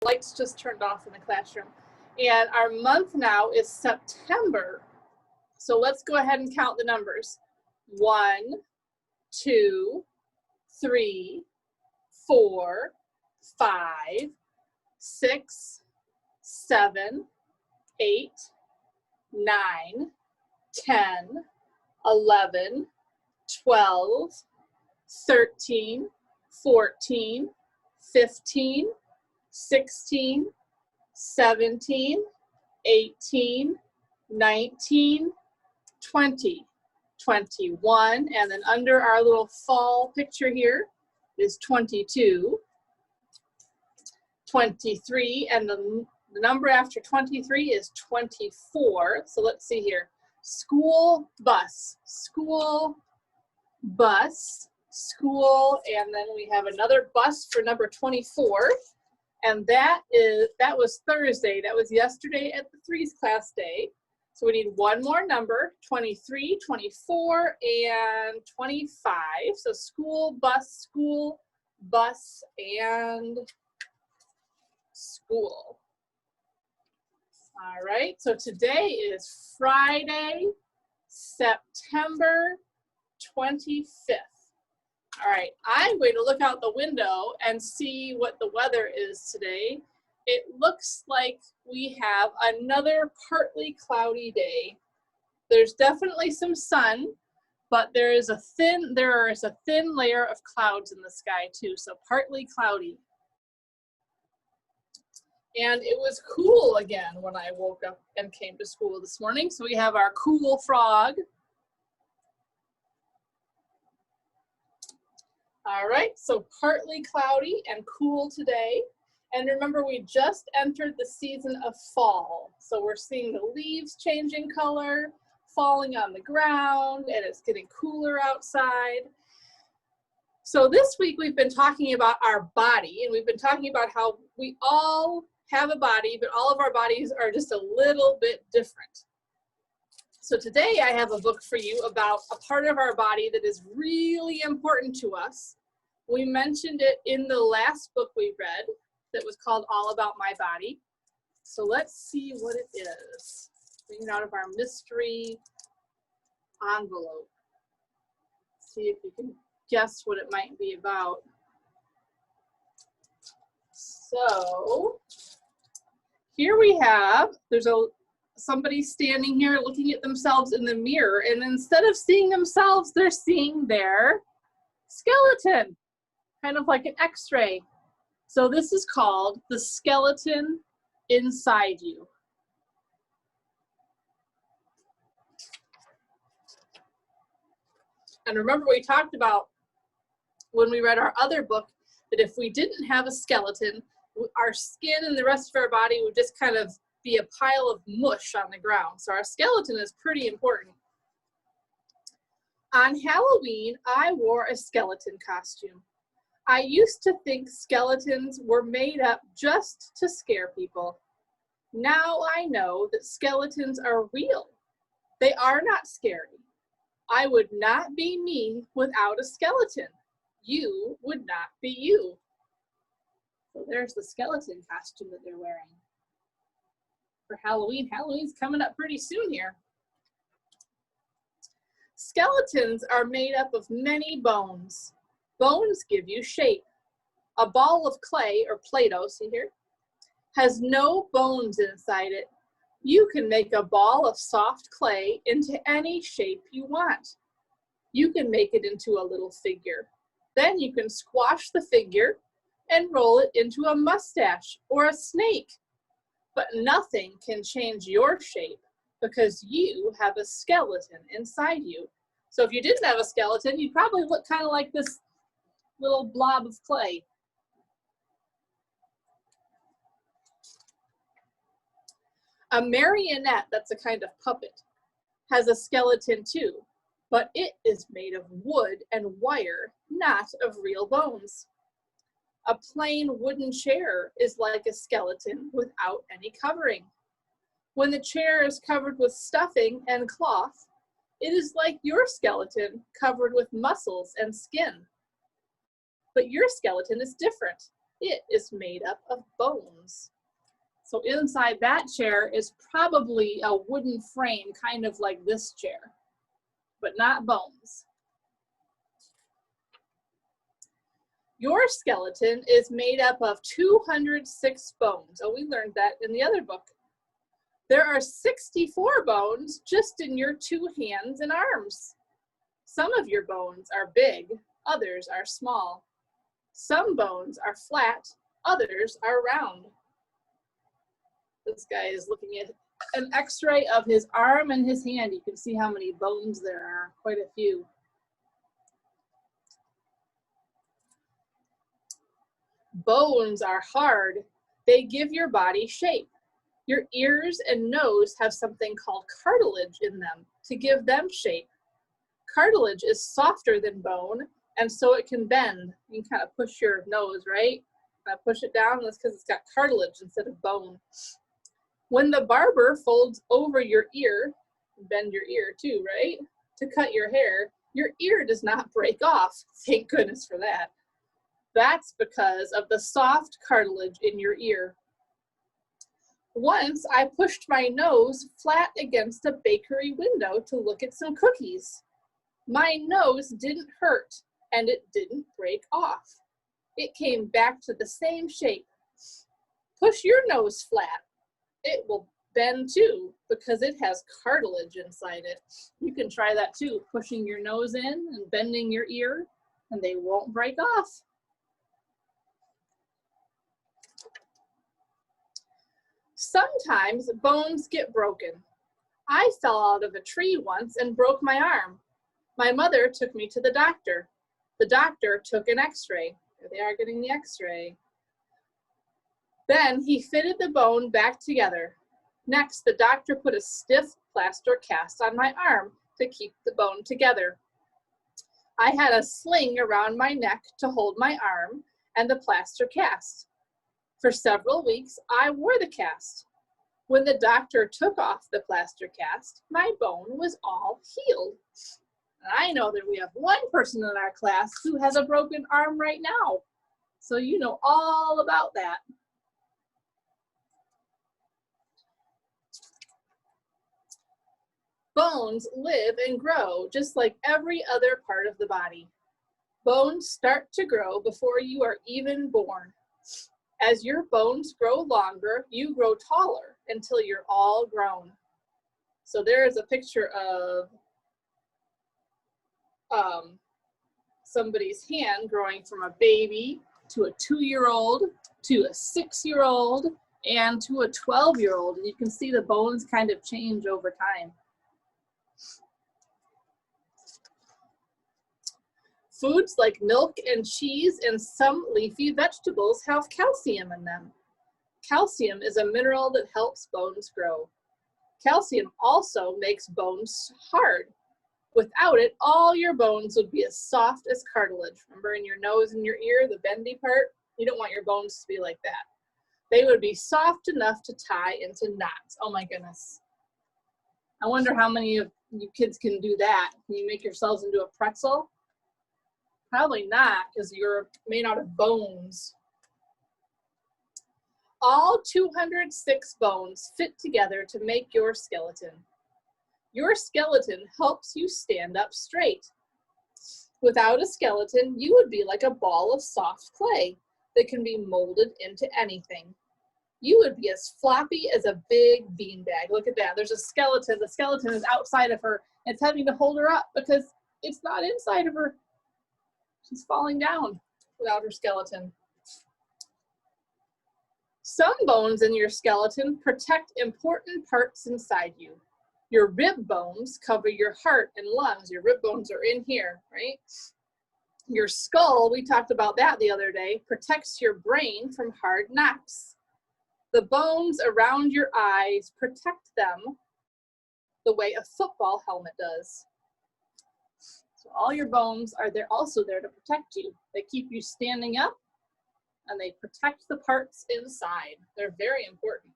lights just turned off in the classroom. And our month now is September. So let's go ahead and count the numbers. 1, 2, 3, 4, 5, 6, 7, 8, 9, 10, 11, 12, 13, 14, 15, 16, 17, 18, 19, 20, 21, and then under our little fall picture here is 22, 23, and the number after 23 is 24. So let's see here. School bus, school bus, school, and then we have another bus for number 24. And that was Thursday. That was yesterday at the 3's class day. So we need one more number, 23, 24, and 25. So school, bus, and school. All right, so today is Friday, September 25th. All right, I'm going to look out the window and see what the weather is today. It looks like we have another partly cloudy day. There's definitely some sun, but there is a thin layer of clouds in the sky too, so partly cloudy. And it was cool again when I woke up and came to school this morning. So we have our cool frog. All right, so partly cloudy and cool today. And remember, we just entered the season of fall. So we're seeing the leaves changing color, falling on the ground, and it's getting cooler outside. So this week we've been talking about our body, and we've been talking about how we all have a body, but all of our bodies are just a little bit different. So today I have a book for you about a part of our body that is really important to us. We mentioned it in the last book we read that was called All About My Body. So let's see what it is. Bring it out of our mystery envelope. See if you can guess what it might be about. So here we have, there's somebody standing here looking at themselves in the mirror, and instead of seeing themselves, they're seeing their skeleton, kind of like an x-ray. So this is called the skeleton inside you. And remember, we talked about when we read our other book that if we didn't have a skeleton, our skin and the rest of our body would just kind of be a pile of mush on the ground. So our skeleton is pretty important. On Halloween, I wore a skeleton costume. I used to think skeletons were made up just to scare people. Now I know that skeletons are real. They are not scary. I would not be me without a skeleton. You would not be you. So there's the skeleton costume that they're wearing for Halloween. Halloween's coming up pretty soon here. Skeletons are made up of many bones. Bones give you shape. A ball of clay, or Play-Doh, see here, has no bones inside it. You can make a ball of soft clay into any shape you want. You can make it into a little figure. Then you can squash the figure and roll it into a mustache or a snake. But nothing can change your shape because you have a skeleton inside you. So if you didn't have a skeleton, you'd probably look kind of like this little blob of clay. A marionette, that's a kind of puppet, has a skeleton too, but it is made of wood and wire, not of real bones. A plain wooden chair is like a skeleton without any covering. When the chair is covered with stuffing and cloth, it is like your skeleton covered with muscles and skin. But your skeleton is different. It is made up of bones. So inside that chair is probably a wooden frame, kind of like this chair, but not bones. Your skeleton is made up of 206 bones. Oh, we learned that in the other book. There are 64 bones just in your 2 hands and arms. Some of your bones are big, others are small. Some bones are flat, others are round. This guy is looking at an x-ray of his arm and his hand. You can see how many bones there are, quite a few. Bones are hard. They give your body shape. Your ears and nose have something called cartilage in them to give them shape. Cartilage is softer than bone, and so it can bend. You can kind of push your nose, right? Push it down, that's because it's got cartilage instead of bone. When the barber folds over your ear, bend your ear too, right? To cut your hair, your ear does not break off. Thank goodness for that. That's because of the soft cartilage in your ear. Once I pushed my nose flat against a bakery window to look at some cookies. My nose didn't hurt and it didn't break off. It came back to the same shape. Push your nose flat. It will bend too because it has cartilage inside it. You can try that too, pushing your nose in and bending your ear, and they won't break off. Sometimes bones get broken. I fell out of a tree once and broke my arm. My mother took me to the doctor. The doctor took an x-ray. There they are getting the x-ray. Then he fitted the bone back together. Next, the doctor put a stiff plaster cast on my arm to keep the bone together. I had a sling around my neck to hold my arm and the plaster cast. For several weeks, I wore the cast. When the doctor took off the plaster cast, my bone was all healed. And I know that we have one person in our class who has a broken arm right now. So you know all about that. Bones live and grow just like every other part of the body. Bones start to grow before you are even born. As your bones grow longer, you grow taller until you're all grown. So there is a picture of somebody's hand growing from a baby to a 2-year-old to a 6-year-old and to a 12-year-old. And you can see the bones kind of change over time. Foods like milk and cheese and some leafy vegetables have calcium in them. Calcium is a mineral that helps bones grow. Calcium also makes bones hard. Without it, all your bones would be as soft as cartilage. Remember in your nose and your ear, the bendy part? You don't want your bones to be like that. They would be soft enough to tie into knots. Oh my goodness. I wonder how many of you kids can do that. Can you make yourselves into a pretzel? Probably not, because you're made out of bones. All 206 bones fit together to make your skeleton. Your skeleton helps you stand up straight. Without a skeleton, you would be like a ball of soft clay that can be molded into anything. You would be as floppy as a big beanbag. Look at that, there's a skeleton. The skeleton is outside of her. It's having to hold her up because it's not inside of her. She's falling down without her skeleton. Some bones in your skeleton protect important parts inside you. Your rib bones cover your heart and lungs. Your rib bones are in here, right? Your skull, we talked about that the other day, protects your brain from hard knocks. The bones around your eyes protect them the way a football helmet does. So all your bones are also there to protect you. They keep you standing up and they protect the parts inside. They're very important.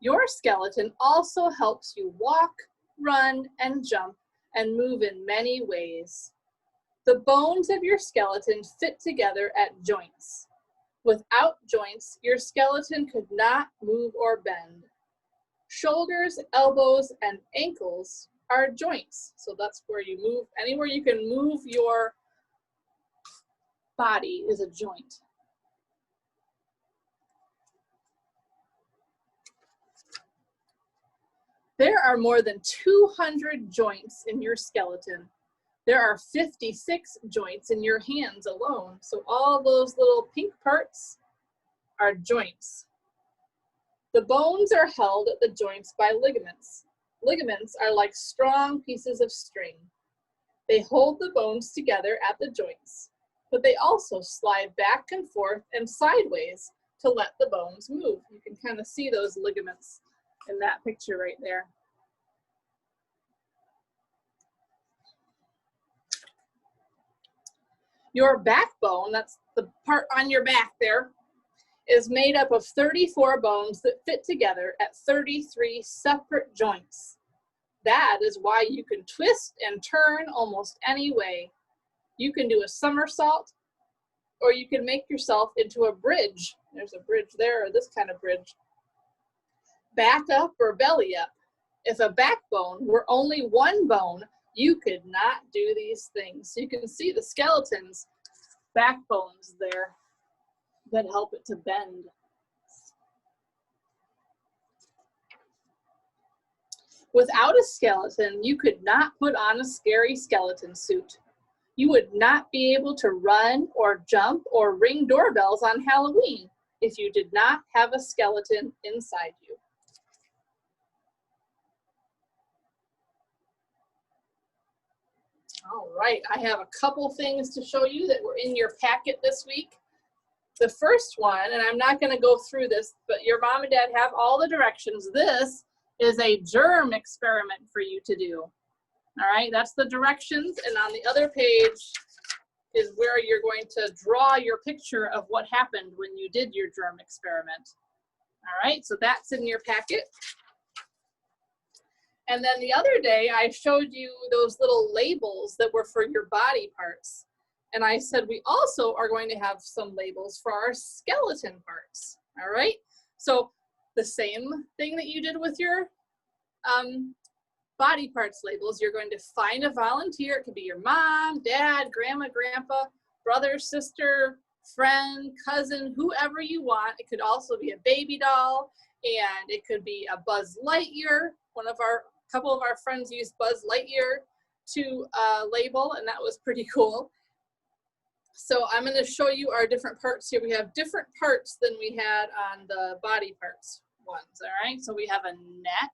Your skeleton also helps you walk, run, and jump and move in many ways. The bones of your skeleton fit together at joints. Without joints, your skeleton could not move or bend. Shoulders, elbows, and ankles are joints. So that's where you move. Anywhere you can move your body is a joint. There are more than 200 joints in your skeleton. There are 56 joints in your hands alone. So all those little pink parts are joints. The bones are held at the joints by ligaments. Ligaments are like strong pieces of string. They hold the bones together at the joints, but they also slide back and forth and sideways to let the bones move. You can kind of see those ligaments in that picture right there. Your backbone, that's the part on your back there, is made up of 34 bones that fit together at 33 separate joints. That is why you can twist and turn almost any way. You can do a somersault, or you can make yourself into a bridge. There's a bridge there, or this kind of bridge. Back up or belly up. If a backbone were only one bone, you could not do these things. So you can see the skeleton's backbones there that help it to bend. Without a skeleton, you could not put on a scary skeleton suit. You would not be able to run or jump or ring doorbells on Halloween if you did not have a skeleton inside you. All right, I have a couple things to show you that were in your packet this week. The first one, and I'm not going to go through this, but your mom and dad have all the directions. This is a germ experiment for you to do. All right, that's the directions, and on the other page is where you're going to draw your picture of what happened when you did your germ experiment. All right, so that's in your packet. And then the other day, I showed you those little labels that were for your body parts. And I said we also are going to have some labels for our skeleton parts, all right? So the same thing that you did with your body parts labels, you're going to find a volunteer. It could be your mom, dad, grandma, grandpa, brother, sister, friend, cousin, whoever you want. It could also be a baby doll, and it could be a Buzz Lightyear. A couple of our friends used Buzz Lightyear to label, and that was pretty cool. So I'm going to show you our different parts here. We have different parts than we had on the body parts ones, all right? So we have a neck,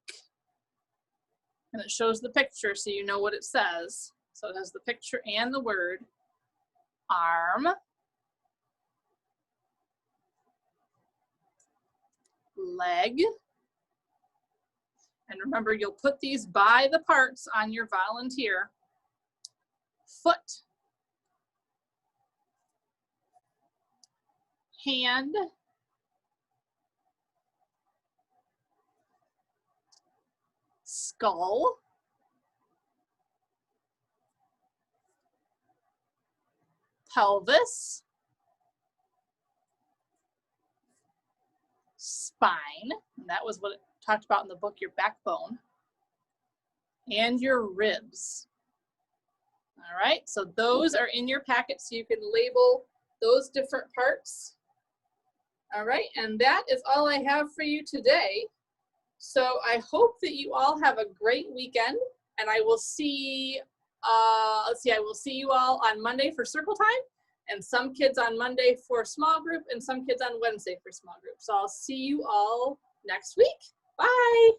and it shows the picture so you know what it says. So it has the picture and the word. Arm, leg, and remember, you'll put these by the parts on your volunteer. Foot, hand, skull, pelvis, spine, and that was what it talked about in the book, your backbone, and your ribs. All right, so those are in your packet so you can label those different parts. All right, and that is all I have for you today. So I hope that you all have a great weekend, and I will see, I will see you all on Monday for circle time, and some kids on Monday for small group, and some kids on Wednesday for small group. So I'll see you all next week. Bye.